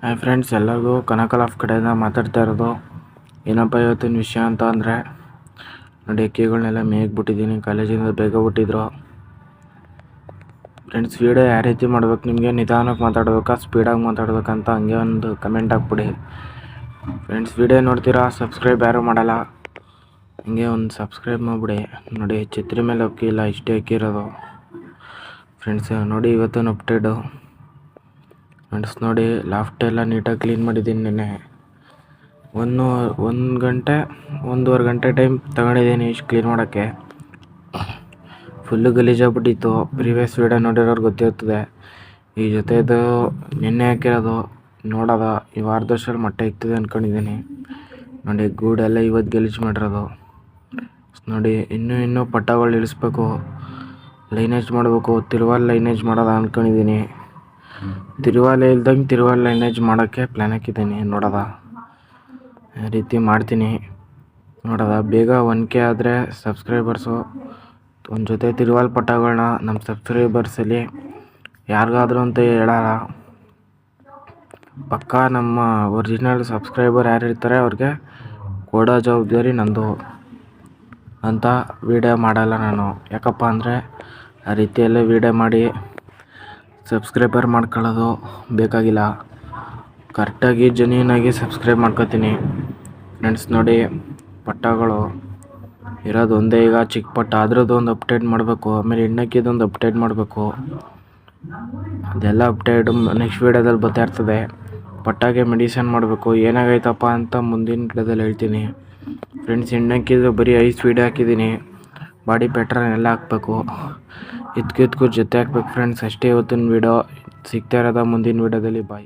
Hi friends, ಎಲ್ಲರಿಗೂ ಕನಕಲ್ of ಕಡೆಯಿಂದ ಮಾತಾಡ್ತಾ ಇರೋದು. ಏನಪ್ಪ ಇವತ್ತಿನ ವಿಷಯ ಅಂತ ಅಂದರೆ, ನೋಡಿ ಅಕ್ಕಿಗಳನ್ನೆಲ್ಲ ಮೇಯ್ಗೆ ಬಿಟ್ಟಿದ್ದೀನಿ. ಕಾಲೇಜಿಂದ ಬೇಗ ಬಿಟ್ಟಿದ್ರು. ಫ್ರೆಂಡ್ಸ್, ವೀಡಿಯೋ ಯಾವ ರೀತಿ ಮಾಡ್ಬೇಕು, ನಿಮಗೆ ನಿಧಾನಕ್ಕೆ ಮಾತಾಡ್ಬೇಕಾ ಸ್ಪೀಡಾಗಿ ಮಾತಾಡ್ಬೇಕಂತ ಹಂಗೆ ಒಂದು ಕಮೆಂಟ್ ಹಾಕ್ಬಿಡಿ. ಫ್ರೆಂಡ್ಸ್, ವೀಡಿಯೋ ನೋಡ್ತೀರಾ, ಸಬ್ಸ್ಕ್ರೈಬ್ ಯಾರೂ ಮಾಡಲ್ಲ, ಹಂಗೆ ಒಂದು ಸಬ್ಸ್ಕ್ರೈಬ್ ಮಾಡಿಬಿಡಿ. ನೋಡಿ, ಛತ್ರಿ ಮೇಲೆ ಅಕ್ಕಿ ಇಲ್ಲ, ಇಷ್ಟೇ ಅಕ್ಕಿ ಇರೋದು. ಫ್ರೆಂಡ್ಸ್ ನೋಡಿ, ಇವತ್ತಿನ ಅಪ್ಡೇಟು ಫ್ರೆಂಡ್ಸ್ ನೋಡಿ, ಲಾಫ್ಟ್ ಎಲ್ಲ ನೀಟಾಗಿ ಕ್ಲೀನ್ ಮಾಡಿದ್ದೀನಿ. ನೆನ್ನೆ ಒಂದೂವರೆ ಗಂಟೆ ಟೈಮ್ ತಗೊಂಡಿದ್ದೀನಿ ಇಷ್ಟು ಕ್ಲೀನ್ ಮಾಡೋಕ್ಕೆ. ಫುಲ್ಲು ಗಲೀಜಾಗ್ಬಿಟ್ಟಿತ್ತು. ಪ್ರೀವಿಯಸ್ ವೀಡಿಯೋ ನೋಡಿರೋರು ಗೊತ್ತಿರ್ತದೆ. ಈ ಜೊತೆದು ನಿನ್ನೆ ಹಾಕಿರೋದು ನೋಡೋದ ಈ ವಾರದಷ್ಟರಲ್ಲಿ ಮೊಟ್ಟೆ ಇಕ್ತದೆ ಅಂದ್ಕೊಂಡಿದ್ದೀನಿ. ನೋಡಿ, ಗೂಡೆಲ್ಲ ಇವತ್ತು ಗಲೀಜು ಮಾಡಿರೋದು. ನೋಡಿ, ಇನ್ನೂ ಪಟ್ಟಗಳು ಇಳಿಸ್ಬೇಕು, ಲೈನೇಜ್ ಮಾಡಬೇಕು. ತಿರುವಾಲ್ ಲೈನೇಜ್ ಮಾಡೋದ ಅಂದ್ಕೊಂಡಿದ್ದೀನಿ. ತಿರುವಾಲೆ ಇಲ್ದಂಗೆ ತಿರುವಾಲ್ ಲೈನೇಜ್ ಮಾಡೋಕ್ಕೆ ಪ್ಲ್ಯಾನ್ ಹಾಕಿದ್ದೀನಿ. ನೋಡೋದ ಆ ರೀತಿ ಮಾಡ್ತೀನಿ. ನೋಡೋದ ಬೇಗ 1K ಆದರೆ ಸಬ್ಸ್ಕ್ರೈಬರ್ಸು ಒಂದು ಜೊತೆ ತಿರುವಾಲ್ ಪಟ್ಟಗಳನ್ನ ನಮ್ಮ ಸಬ್ಸ್ಕ್ರೈಬರ್ಸಲ್ಲಿ ಯಾರಿಗಾದ್ರೂ ಅಂತ ಹೇಳಲ್ಲ. ಪಕ್ಕಾ ನಮ್ಮ ಒರಿಜಿನಲ್ ಸಬ್ಸ್ಕ್ರೈಬರ್ ಯಾರು ಇರ್ತಾರೆ ಅವ್ರಿಗೆ ಕೊಡೋ ಜವಾಬ್ದಾರಿ ನಂದು ಅಂತ ವೀಡಿಯೋ ಮಾಡಲ್ಲ ನಾನು. ಯಾಕಪ್ಪ ಅಂದರೆ ಆ ರೀತಿಯಲ್ಲೇ ವೀಡಿಯೋ ಮಾಡಿ ಸಬ್ಸ್ಕ್ರೈಬರ್ ಮಾಡ್ಕೊಳ್ಳೋದು ಬೇಕಾಗಿಲ್ಲ. ಕರೆಕ್ಟಾಗಿ ಜೆನ್ಯೂನಾಗಿ ಸಬ್ಸ್ಕ್ರೈಬ್ ಮಾಡ್ಕೊತೀನಿ. ಫ್ರೆಂಡ್ಸ್ ನೋಡಿ, ಪಟ್ಟಗಳು ಇರೋದು ಒಂದೇ ಈಗ ಚಿಕ್ಕ ಪಟ್ಟ. ಅದ್ರದ್ದು ಒಂದು ಅಪ್ಡೇಟ್ ಮಾಡಬೇಕು. ಆಮೇಲೆ ಹೆಣ್ಣಕ್ಕಿದೊಂದು ಅಪ್ಡೇಟ್ ಮಾಡಬೇಕು. ಅದೆಲ್ಲ ಅಪ್ಡೇಟ್ ನೆಕ್ಸ್ಟ್ ವೀಡಿಯೋದಲ್ಲಿ ಬರ್ತಾ ಇರ್ತದೆ. ಪಟ್ಟಾಗೆ ಮೆಡಿಸನ್ ಮಾಡಬೇಕು. ಏನಾಗೈತಪ್ಪ ಅಂತ ಮುಂದಿನ ವೀಡಿಯೋದಲ್ಲಿ ಹೇಳ್ತೀನಿ. ಫ್ರೆಂಡ್ಸ್, ಹೆಣ್ಣಕ್ಕಿದು ಬರೀ ಐಸ್ ವೀಡಿಯೋ ಹಾಕಿದ್ದೀನಿ. ಬಾಡಿ ಪ್ಯಾಟ್ರನ್ ಎಲ್ಲ ಹಾಕಬೇಕು, ಇದ್ಕು ಜೊತೆ ಹಾಕ್ಬೇಕು. ಫ್ರೆಂಡ್ಸ್ ಅಷ್ಟೇ ಇವತ್ತಿನ ವೀಡಿಯೋ. ಸಿಗ್ತಾ ಇರೋದ ಮುಂದಿನ ವೀಡಿಯೋದಲ್ಲಿ. ಬಾಯ್.